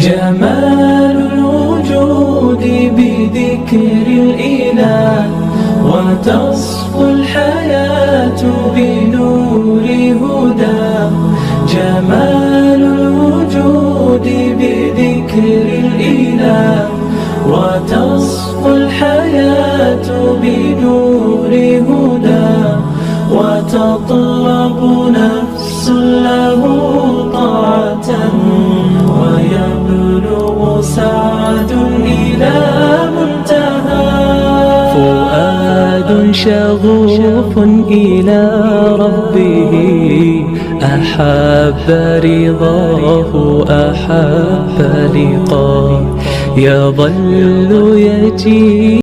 جمال الوجود بذكر الإله، وتصفو الحياة بنور هداه. جمال الوجود بذكر الإله، وتصفو الحياة بنور هداه. وتطلب نفس له طاعة، ويبلغ سعد إلى منتهى. فؤاد شغوف إلى ربه، أحب رضاه أحب لقاه. يظل يجي